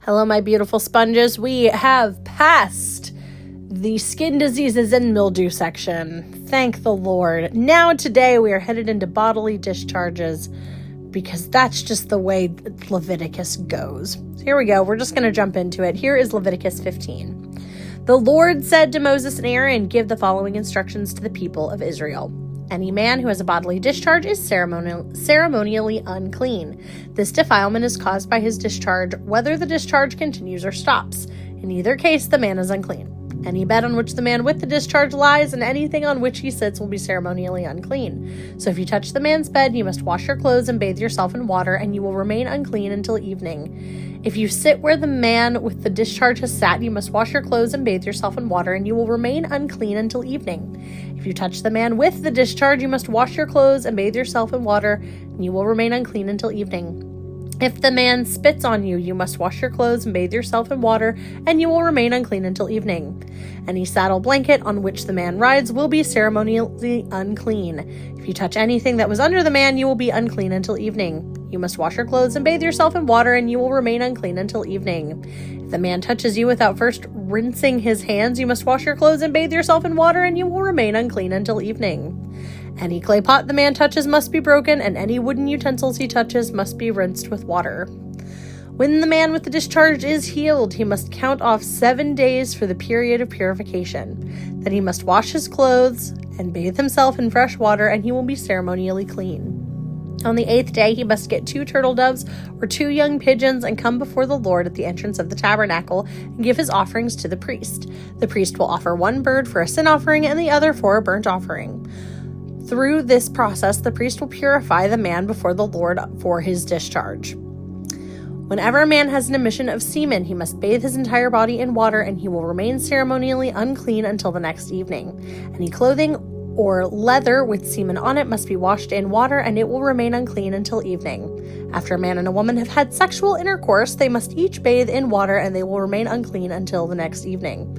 Hello, my beautiful sponges. We have passed the skin diseases and mildew section. Thank the Lord. Now today we are headed into bodily discharges because that's just the way Leviticus goes. So here we go. We're just going to jump into it. Here is Leviticus 15. The Lord said to Moses and Aaron, "Give the following instructions to the people of Israel. Any man who has a bodily discharge is ceremonially unclean. This defilement is caused by his discharge, whether the discharge continues or stops. In either case, the man is unclean. Any bed on which the man with the discharge lies and anything on which he sits will be ceremonially unclean. So if you touch the man's bed, you must wash your clothes and bathe yourself in water, and you will remain unclean until evening. If you sit where the man with the discharge has sat, you must wash your clothes and bathe yourself in water, and you will remain unclean until evening. If you touch the man with the discharge, you must wash your clothes and bathe yourself in water, and you will remain unclean until evening. If the man spits on you, you must wash your clothes and bathe yourself in water, and you will remain unclean until evening. Any saddle blanket on which the man rides will be ceremonially unclean. If you touch anything that was under the man, you will be unclean until evening. You must wash your clothes and bathe yourself in water, and you will remain unclean until evening. If the man touches you without first rinsing his hands, you must wash your clothes and bathe yourself in water, and you will remain unclean until evening. Any clay pot the man touches must be broken, and any wooden utensils he touches must be rinsed with water. When the man with the discharge is healed, he must count off 7 days for the period of purification. Then he must wash his clothes and bathe himself in fresh water, and he will be ceremonially clean. On the 8th day, he must get 2 turtle doves or 2 young pigeons and come before the Lord at the entrance of the tabernacle and give his offerings to the priest. The priest will offer 1 bird for a sin offering and the other for a burnt offering. Through this process, the priest will purify the man before the Lord for his discharge. Whenever a man has an emission of semen, he must bathe his entire body in water, and he will remain ceremonially unclean until the next evening. Any clothing or leather with semen on it must be washed in water, and it will remain unclean until evening. After a man and a woman have had sexual intercourse, they must each bathe in water, and they will remain unclean until the next evening.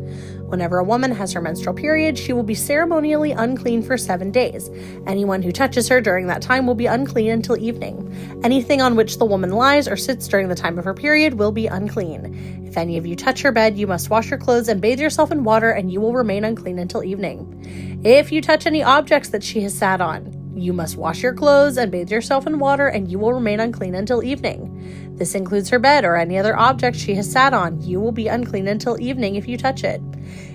Whenever a woman has her menstrual period, she will be ceremonially unclean for 7 days. Anyone who touches her during that time will be unclean until evening. Anything on which the woman lies or sits during the time of her period will be unclean. If any of you touch her bed, you must wash your clothes and bathe yourself in water, and you will remain unclean until evening. If you touch any objects that she has sat on, you must wash your clothes and bathe yourself in water, and you will remain unclean until evening. This includes her bed or any other object she has sat on. You will be unclean until evening if you touch it.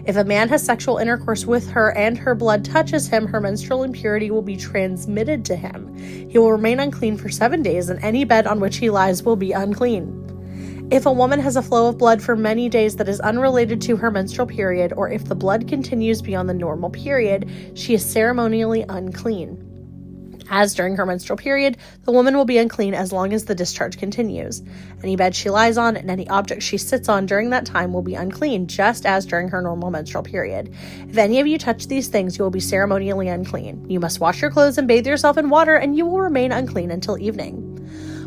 If a man has sexual intercourse with her and her blood touches him, her menstrual impurity will be transmitted to him. He will remain unclean for 7 days, and any bed on which he lies will be unclean. If a woman has a flow of blood for many days that is unrelated to her menstrual period, or if the blood continues beyond the normal period, she is ceremonially unclean. As during her menstrual period, the woman will be unclean as long as the discharge continues. Any bed she lies on and any object she sits on during that time will be unclean, just as during her normal menstrual period. If any of you touch these things, you will be ceremonially unclean. You must wash your clothes and bathe yourself in water, and you will remain unclean until evening.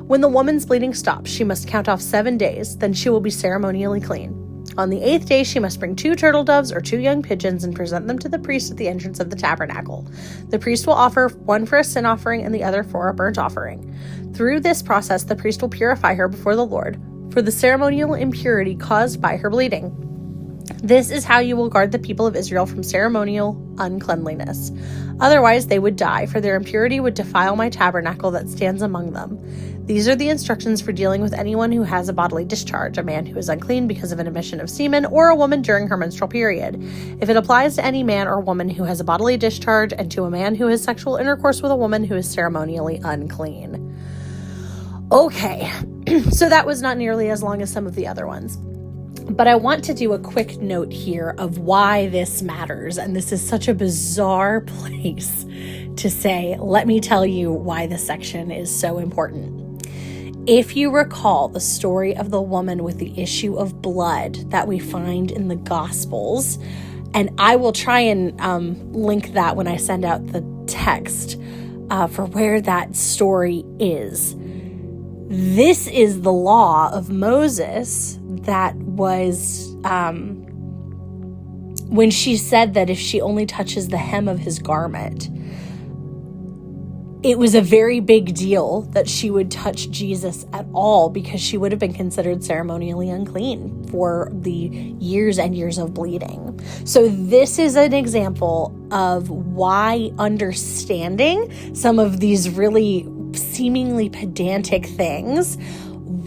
When the woman's bleeding stops, she must count off 7 days, then she will be ceremonially clean. On the 8th day, she must bring 2 turtle doves or 2 young pigeons and present them to the priest at the entrance of the tabernacle. The priest will offer 1 for a sin offering and the other for a burnt offering. Through this process, the priest will purify her before the Lord for the ceremonial impurity caused by her bleeding. This is how you will guard the people of Israel from ceremonial uncleanliness. Otherwise, they would die, for their impurity would defile my tabernacle that stands among them. These are the instructions for dealing with anyone who has a bodily discharge, a man who is unclean because of an emission of semen, or a woman during her menstrual period. If it applies to any man or woman who has a bodily discharge, and to a man who has sexual intercourse with a woman who is ceremonially unclean. Okay, so that was not nearly as long as some of the other ones. But I want to do a quick note here of why this matters. And this is such a bizarre place to say, let me tell you why this section is so important. If you recall the story of the woman with the issue of blood that we find in the Gospels, and I will try and link that when I send out the text for where that story is. This is the law of Moses that was when she said that if she only touches the hem of his garment, it was a very big deal that she would touch Jesus at all, because she would have been considered ceremonially unclean for the years and years of bleeding. So this is an example of why understanding some of these really seemingly pedantic things,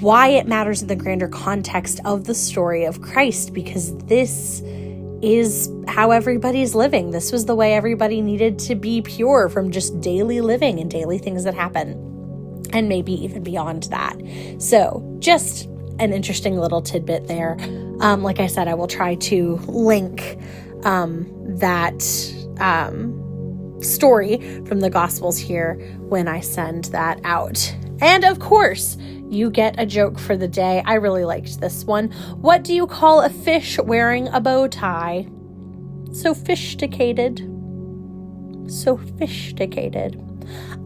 why it matters in the grander context of the story of Christ, because this is how everybody's living. This was the way everybody needed to be pure from just daily living and daily things that happen, and maybe even beyond that. So just an interesting little tidbit there. Like I said, I will try to link that story from the Gospels here when I send that out. And of course, you get a joke for the day. I really liked this one. What do you call a fish wearing a bow tie? Sophisticated. Sophisticated.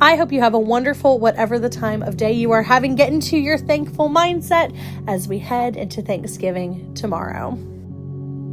I hope you have a wonderful, whatever the time of day you are having, get into your thankful mindset as we head into Thanksgiving tomorrow.